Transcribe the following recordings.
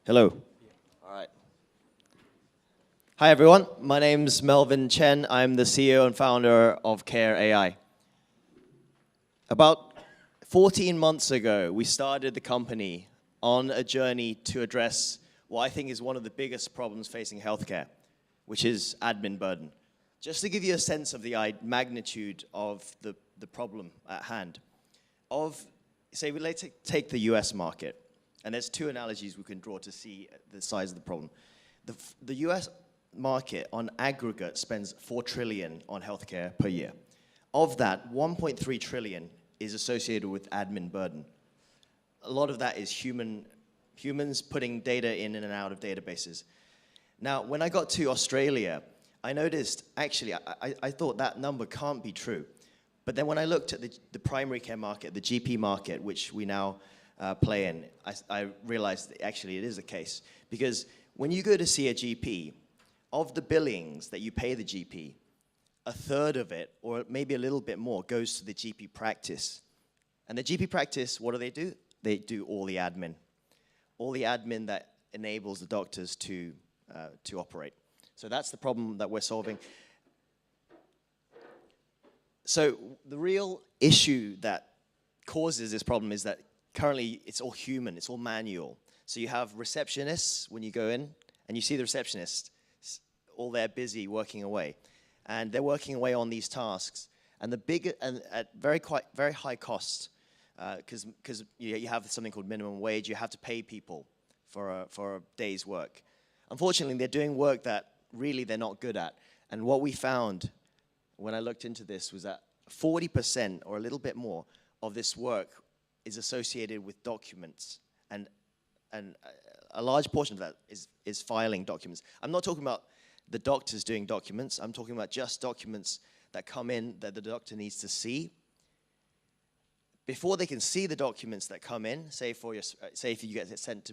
Hello. All right. Hi, everyone. My name's Melvin Chen. I'm the CEO and founder of Care AI. About 14 months ago, we started the company on a journey to address what I think is one of the biggest problems facing healthcare, which is admin burden. Just to give you a sense of the magnitude of the problem at hand. Say, let's take the US market. And there's two analogies we can draw to see the size of the problem. The US market, on aggregate, spends $4 trillion on healthcare per year. Of that, $1.3 trillion is associated with admin burden. A lot of that is humans putting data in and out of databases. Now, when I got to Australia, I noticed, actually, I thought that number can't be true. But then when I looked at the primary care market, the GP market, which we now play in, I realized that actually it is the case. Because when you go to see a GP, of the billings that you pay the GP, a third of it, or maybe a little bit more, goes to the GP practice. And the GP practice, what do? They do all the admin. All the admin that enables the doctors to operate. So that's the problem that we're solving. So the real issue that causes this problem is that currently it's all human, it's all manual. So you have receptionists when you go in, and you see the receptionists, all they're busy working away. And they're working away on these tasks. And at very high cost, because you have something called minimum wage, you have to pay people for a day's work. Unfortunately, they're doing work that really they're not good at. And what we found when I looked into this was that 40% or a little bit more of this work is associated with documents. And a large portion of that is filing documents. I'm not talking about the doctors doing documents. I'm talking about just documents that come in that the doctor needs to see. Before they can see the documents that come in, say if you get sent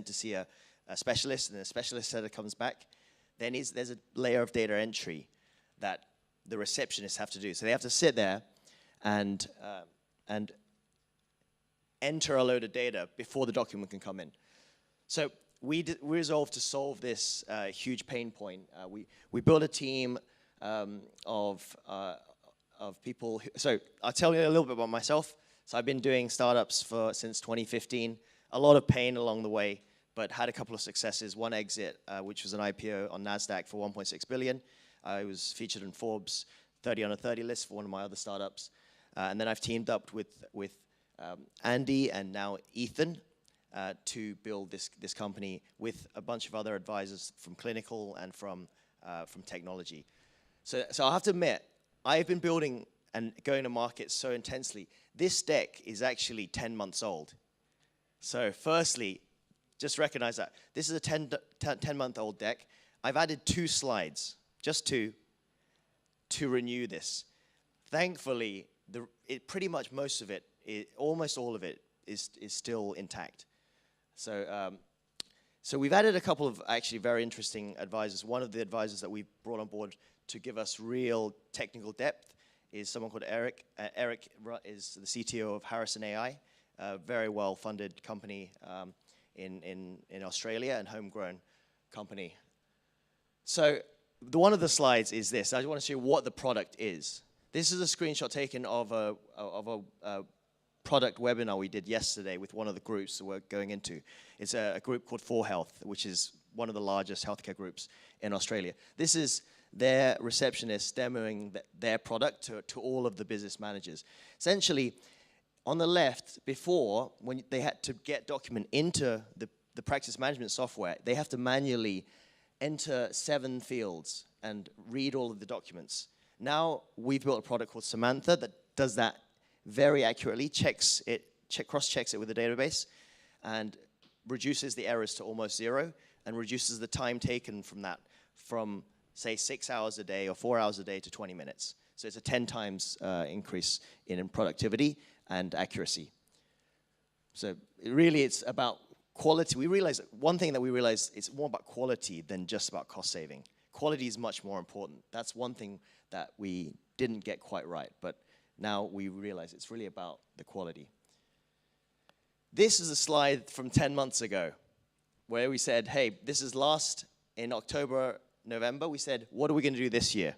to see a specialist, and a specialist said it comes back, then there's a layer of data entry that the receptionists have to do. So they have to sit there and enter a load of data before the document can come in. So we resolved to solve this huge pain point. We built a team of people. So I'll tell you a little bit about myself. So I've been doing startups since 2015. A lot of pain along the way, but had a couple of successes. One exit, which was an IPO on NASDAQ for $1.6 billion. I was featured in Forbes 30 under 30 list for one of my other startups. And then I've teamed up with Andy and now Ethan to build this company with a bunch of other advisors from clinical and from technology. So I have to admit, I've been building and going to market so intensely. This deck is actually 10 months old. So firstly, just recognize that. This is a 10-month-old deck. I've added 2 slides, just 2, to renew this. Thankfully, pretty much most of it, almost all of it, is still intact. So we've added a couple of actually very interesting advisors. One of the advisors that we've brought on board to give us real technical depth is someone called Eric. Eric is the CTO of Harrison AI, a very well-funded company in Australia and homegrown company. So one of the slides is this. I just want to show you what the product is. This is a screenshot taken of a product webinar we did yesterday with one of the groups that we're going into. It's a group called 4Health, which is one of the largest healthcare groups in Australia. This is their receptionist demoing their product to all of the business managers. Essentially, on the left, before, when they had to get document into the practice management software, they have to manually enter 7 fields and read all of the documents. Now, we've built a product called Samantha that does that very accurately, cross-checks it with the database, and reduces the errors to almost 0, and reduces the time taken from that from, say, 6 hours a day or 4 hours a day to 20 minutes. So it's a 10 times increase in productivity and accuracy. So really it's about quality. We realize one thing that we realize, it's more about quality than just about cost saving. Quality is much more important. That's one thing that we didn't get quite right, but now we realize it's really about the quality. This is a slide from 10 months ago. where we said, hey, this is last in October, November. We said, what are we going to do this year?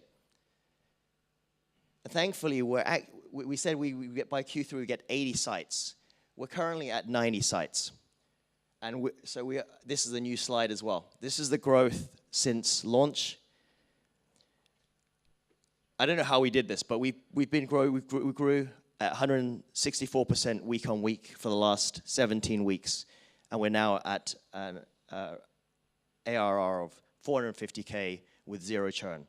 And thankfully, we said by Q3 we get 80 sites. We're currently at 90 sites. And this is a new slide as well. This is the growth since launch. I don't know how we did this, but we grew at 164% week on week for the last 17 weeks. And we're now at an ARR of 450K with 0 churn.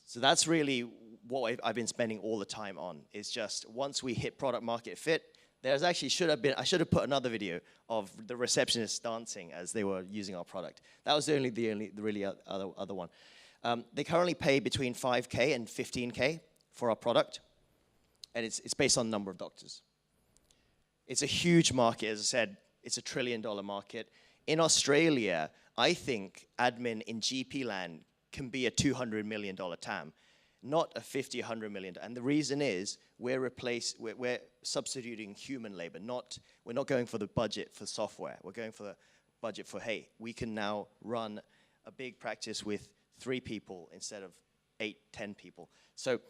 So that's really what I've been spending all the time on, is just once we hit product market fit. There's actually I should have put another video of the receptionists dancing as they were using our product. That was the really other one. They currently pay between 5K and 15K for our product, and it's based on number of doctors. It's a huge market, as I said. It's $1 trillion market. In Australia, I think admin in GP land can be a $200 million TAM, not a $50, $100 million. And the reason is we're substituting human labor. We're not going for the budget for software. We're going for the budget for, hey, we can now run a big practice with 3 people instead of 8, 10 people. So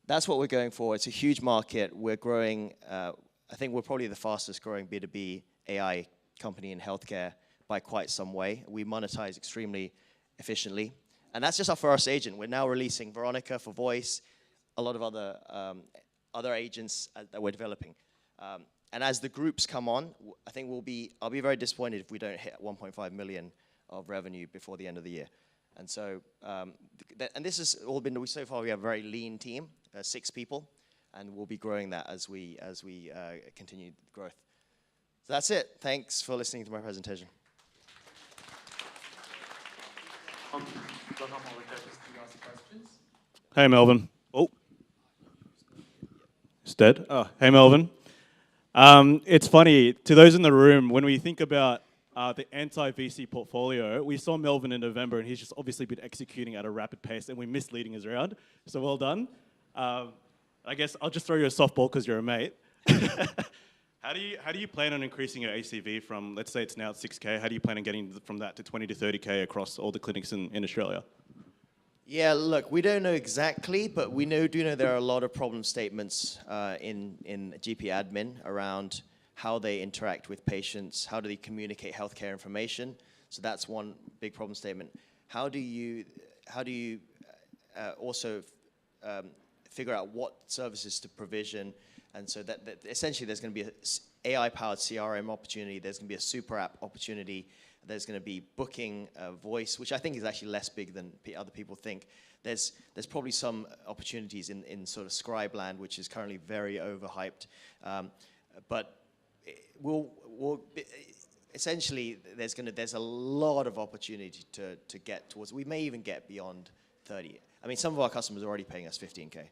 that's what we're going for. It's a huge market. We're growing. I think we're probably the fastest growing B2B AI company in healthcare by quite some way. We monetize extremely efficiently. And that's just our first agent. We're now releasing Veronica for voice, a lot of other agents that we're developing. And as the groups come on, I think I'll be very disappointed if we don't hit 1.5 million of revenue before the end of the year. And so, and this has all been, so far we have a very lean team, 6 people, and we'll be growing that as we continue growth. So that's it. Thanks for listening to my presentation. Hey, Melvin. Oh, it's dead. Oh, hey, Melvin. It's funny, to those in the room, when we think about the anti-VC portfolio, we saw Melvin in November, and he's just obviously been executing at a rapid pace, and we're misleading us around. So well done. I guess I'll just throw you a softball because you're a mate. How do you plan on increasing your ACV from, let's say it's now at 6K, how do you plan on getting from that to 20 to 30K across all the clinics in Australia? Yeah, look, we don't know exactly, but we do know there are a lot of problem statements in GP admin around how they interact with patients, how do they communicate healthcare information. So that's one big problem statement. How do you also figure out what services to provision? And so that essentially there's going to be an AI-powered CRM opportunity. There's going to be a super app opportunity. There's going to be booking voice, which I think is actually less big than other people think. There's probably some opportunities in sort of scribe land, which is currently very overhyped. But essentially there's a lot of opportunity to get towards. We may even get beyond 30. I mean, some of our customers are already paying us 15K.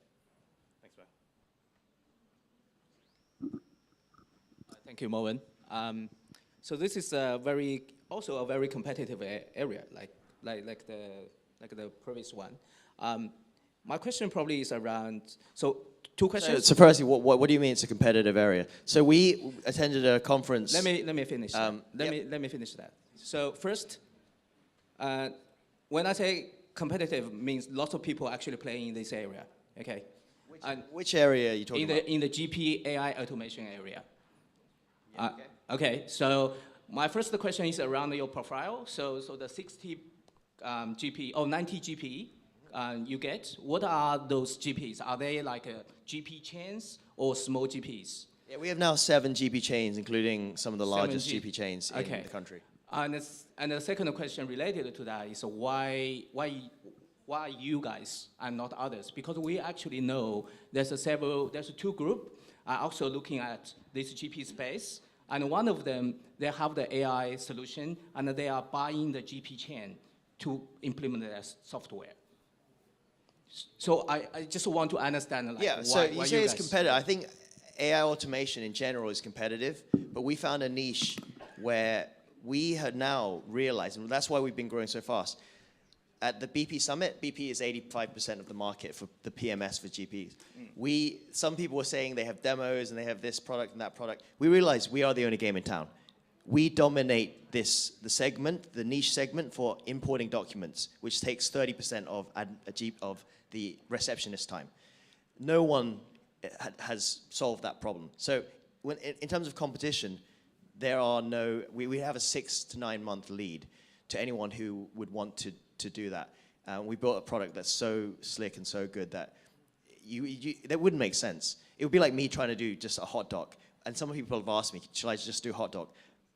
Thank you, Melvin. So this is also a very competitive area, like the previous one. My question probably is around. So 2 questions. So firstly, what do you mean it's a competitive area? So we attended a conference. Let me finish. Let me finish that. So first, when I say competitive, means lots of people actually playing in this area. Okay. Which area are you talking about? In the GP AI automation area. Okay, so my first question is around your profile. So the 60 GP or 90 GP you get, what are those GPs? Are they like GP chains or small GPs? Yeah, we have now 7 GP chains, including some of the largest GP chains in the country. And the second question related to that is why you guys and not others? Because we actually know there's 2 groups also looking at this GP space, and one of them, they have the AI solution, and they are buying the GP chain to implement their software. So I just want to understand, so you say it's competitive. I think AI automation in general is competitive, but we found a niche where we had now realized, and that's why we've been growing so fast. At the BP Summit, BP is 85% of the market for the PMS for GPs. Some people were saying they have demos and they have this product and that product. We realized we are the only game in town. we dominate the niche segment for importing documents, which takes 30% of the receptionist time. No one has solved that problem. So in terms of competition, we have a 6 to 9 month lead to anyone who would want to do that. We built a product that's so slick and so good that that wouldn't make sense. It would be like me trying to do just a hot dog. And some people have asked me, shall I just do hot dog?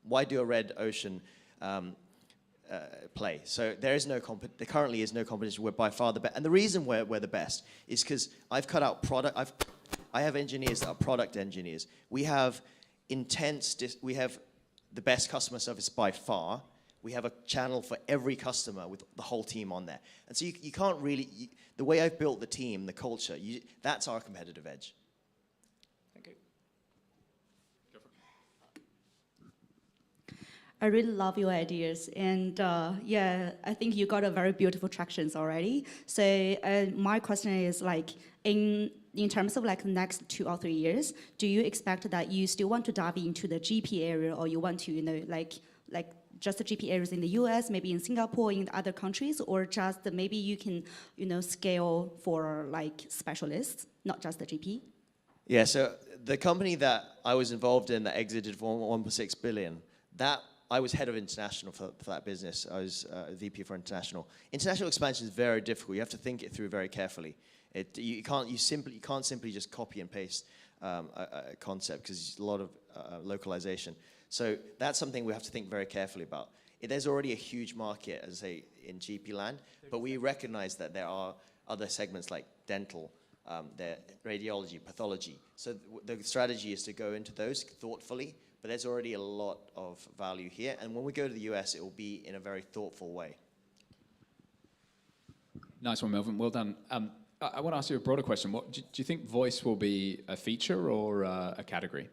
Why do a red ocean play? So there currently is no competition. We're by far the best. And the reason we're the best is because I've cut out product. I have engineers that are product engineers. We have we have the best customer service by far. We have a channel for every customer with the whole team on there. And so you can't really, the way I've built the team, the culture, that's our competitive edge. Thank you. I really love your ideas, and yeah, I think you got a very beautiful tractions already. So my question is like, in terms of like the next 2 or 3 years, do you expect that you still want to dive into the GP area, or you want to, like just the GP areas in the US, maybe in Singapore, in other countries, or just maybe you can, scale for like specialists, not just the GP? Yeah, so the company that I was involved in that exited for 1.6 billion, I was head of international for that business. I was VP for international. International expansion is very difficult. You have to think it through very carefully. You can't simply just copy and paste a concept because there's a lot of localization. So that's something we have to think very carefully about. There's already a huge market, as I say, in GP land, but we recognize that there are other segments like dental, radiology, pathology. So the strategy is to go into those thoughtfully, but there's already a lot of value here. And when we go to the US, it will be in a very thoughtful way. Nice one, Melvin. Well done. I want to ask you a broader question. Do you think voice will be a feature or a category?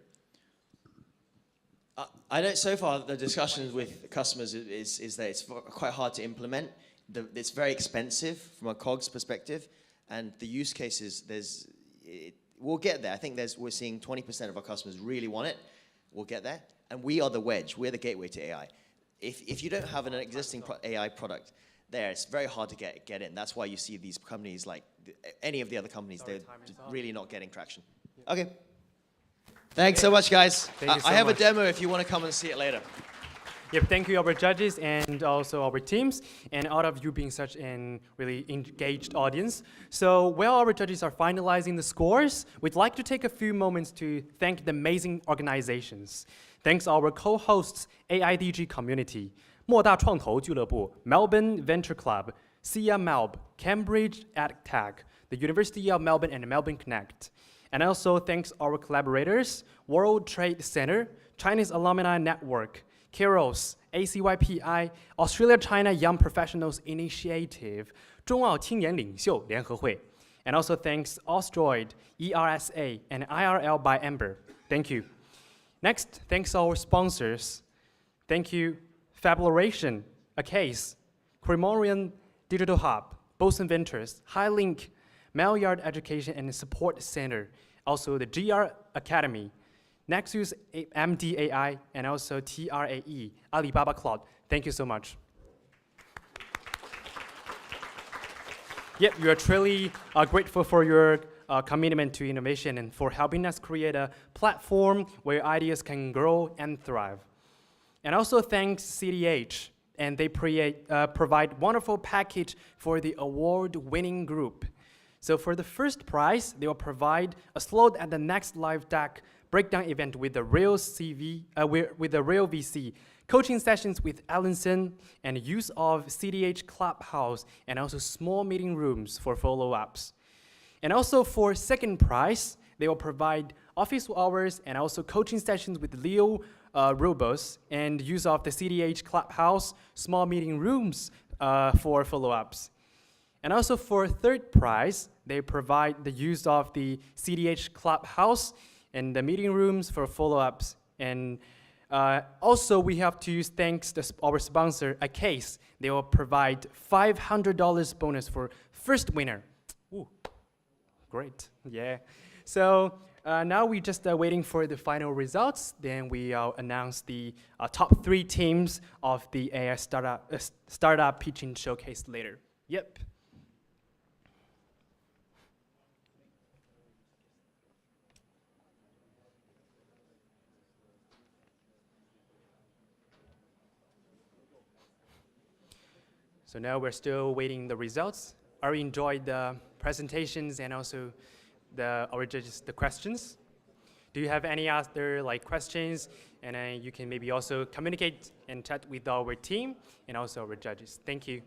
I don't. So far, the discussions with customers is that it's quite hard to implement. It's very expensive from a COGS perspective, and the use cases we'll get there. I think we're seeing 20% of our customers really want it. We'll get there, and we are the wedge. We're the gateway to AI. If you don't have an existing AI product there, it's very hard to get in. That's why you see these companies like any of the other companies, they're really not getting traction. Okay. Thanks so much, guys. I have a demo if you want to come and see it later. Yep, thank you, our judges, and also our teams, and all of you being such a really engaged audience. So while our judges are finalizing the scores, we'd like to take a few moments to thank the amazing organizations. Thanks our co-hosts, AIDG Community, 莫大创投俱乐部, Melbourne Venture Club, SIA Melb, Cambridge AdTech, the University of Melbourne, and Melbourne Connect. And also thanks our collaborators, World Trade Center, Chinese Alumni Network, Keros, ACYPI, Australia-China Young Professionals Initiative, 中澳青年领袖联合会. And also thanks Ostroid, ERSA, and IRL by Amber. Thank you. Next, thanks our sponsors. Thank you, Fabulation, A Case, Cremorian Digital Hub, Boson Ventures, HighLink, Mailliard Education and Support Center, also the GR Academy, Nexus MDAI, and also TRAE, Alibaba Cloud. Thank you so much. Yep, we are truly grateful for your commitment to innovation and for helping us create a platform where ideas can grow and thrive. And also thanks CDH, and they provide wonderful package for the award-winning group. So for the first prize, they will provide a slot at the next live deck breakdown event with the real VC, coaching sessions with Allinson, and use of CDH Clubhouse, and also small meeting rooms for follow-ups. And also for second prize, they will provide office hours and also coaching sessions with Leo Robos, and use of the CDH Clubhouse, small meeting rooms for follow-ups. And also for third prize, they provide the use of the CDH Clubhouse and the meeting rooms for follow-ups. And also we have to thank our sponsor, A Case. They will provide $500 bonus for first winner. Ooh, great, yeah. So Now we're just waiting for the final results. Then we announce the top 3 teams of the AI startup pitching showcase later. Yep. So now we're still waiting the results. I really enjoyed the presentations and also our judges, the questions. Do you have any other questions? And then you can maybe also communicate and chat with our team and also our judges. Thank you.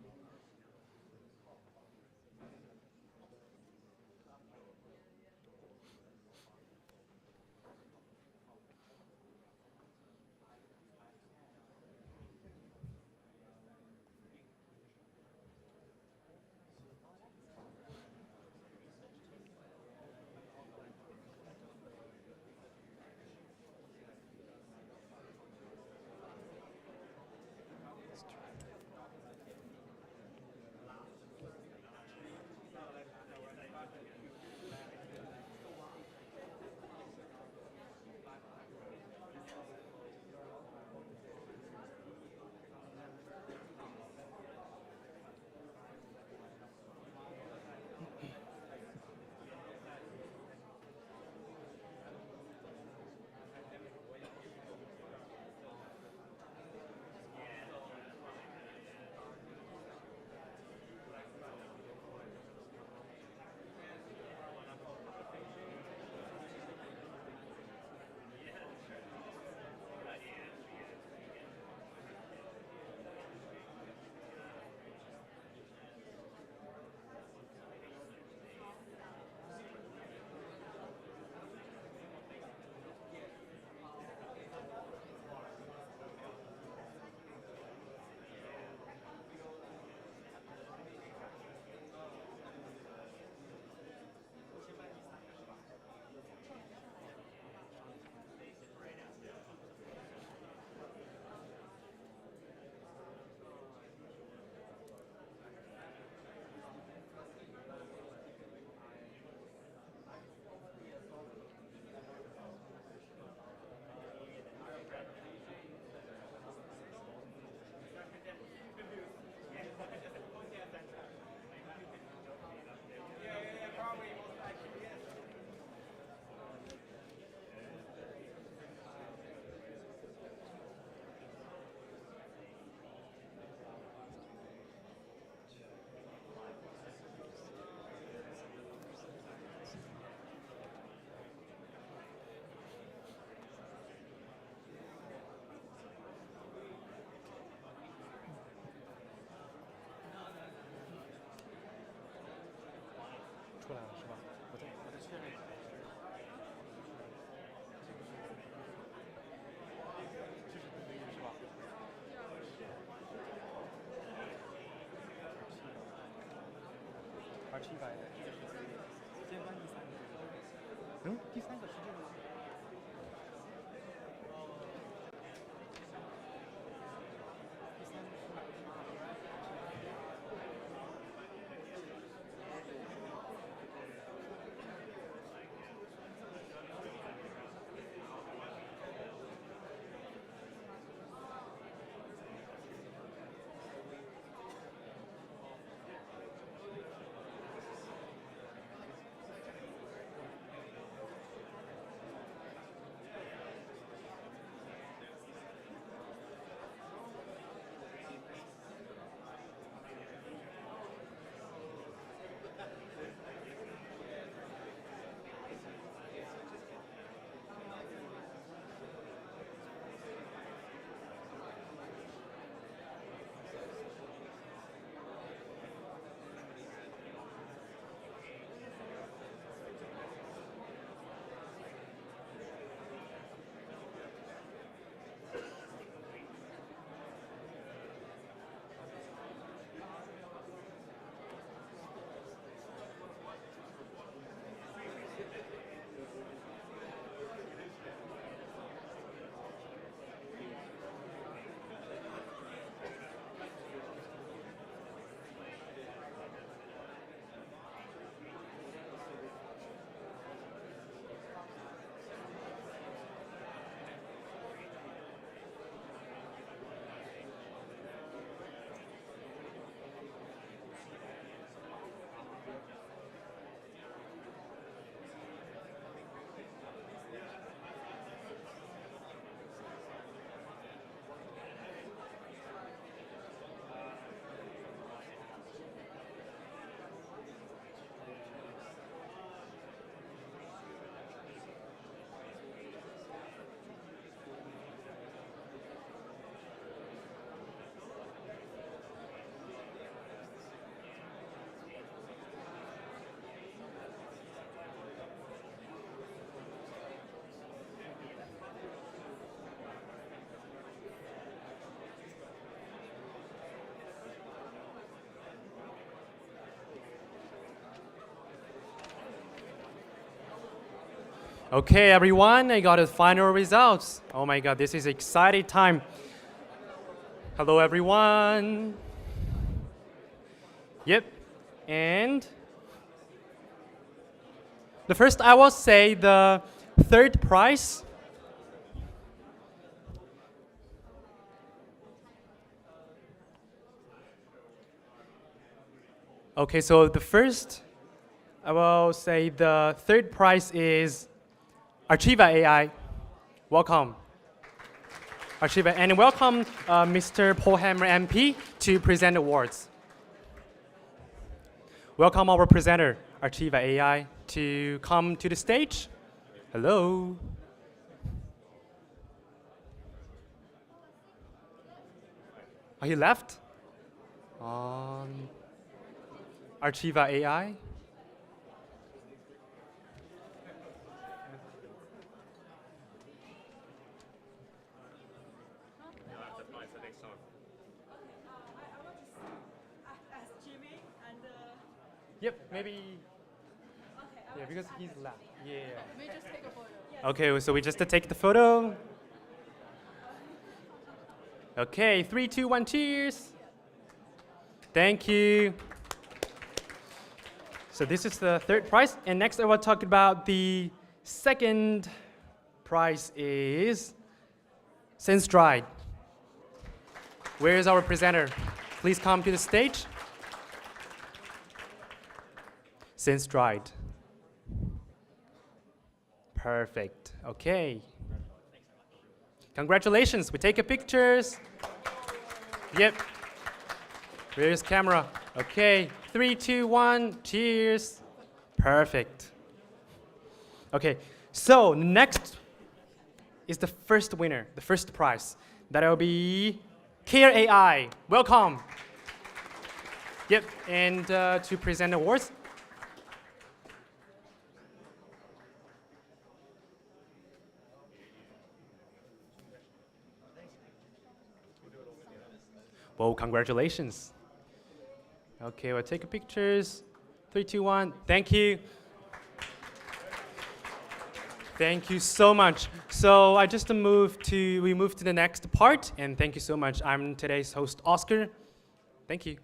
Okay, everyone, I got the final results. Oh my God, this is exciting time. Hello, everyone. Yep, and the first I will say the third prize. Okay, so the first, I will say the third prize is Archiva AI. Welcome. Archiva, and welcome Mr. Paul Hammer MP to present awards. Welcome our presenter, Archiva AI, to come to the stage. Hello. Oh, he left? Archiva AI. Yep, maybe. Yeah, because he's left. Yeah. May just take a photo. Okay, so we just take the photo. Okay, 3, 2, 1, cheers. Thank you. So this is the third prize, and next I will talk about the second prize is SenseDried. Where is our presenter? Please come to the stage. SenseDried. Perfect. Okay. Congratulations. We take a pictures. Yep. Where's camera? Okay. 3, 2, 1. Cheers. Perfect. Okay. So next is the first winner, the first prize. That will be Care AI. Welcome. Yep. And to present awards. Well, congratulations. Okay, we'll take pictures. 3, 2, 1. Thank you. Thank you so much. So I just we move to the next part, and thank you so much. I'm today's host, Oscar. Thank you.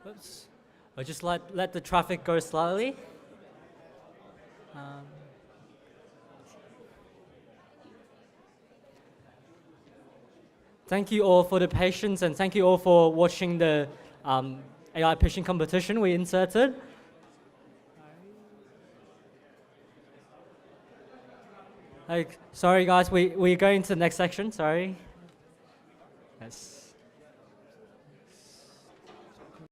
Oops. I'll just let the traffic go slowly. Thank you all for the patience, and thank you all for watching the AI pitching competition we inserted. Sorry guys, we're going to the next section, sorry. Yes.